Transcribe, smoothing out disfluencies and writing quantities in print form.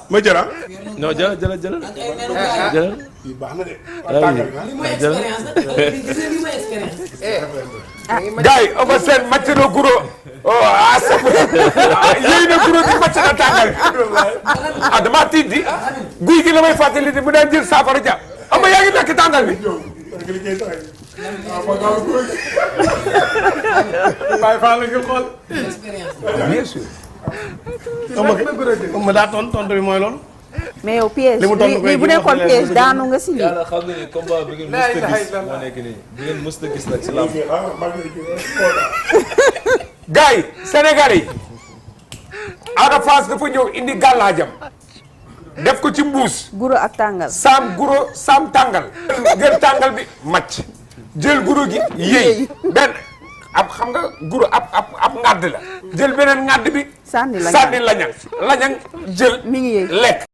ma jël ah. non jël. kii baax na de. gars yi Eumeu Sène màcc na guro yéy na guro bi màcc na tàngal damaa tiit di guy gi la may fàttali di mu daan jël saafara ja ama yaa ngi nekk tàngal bi Baye Fall la nga xool. bien sûr ma daa tontu bi mooy loolu. mais yow piège li mu tontu koy lii bu nekkoon piège daanu nga si lii. yàlla xam nga ni combat bi ngeen mës a gis moo nekk nii bi ngeen mës a gis nag si làmb. gars yi Sénégal yi Ada Fass dafa ñëw indi gàllaajam def ko ci mbuus guro ak tàngal. saam tàngal jël tàngal bi macc jël guro gi yéey benn ab xam nga guro ab ŋàdd la jël beneen ŋàdd bi sànni lañang jël mi ngi yéey lekk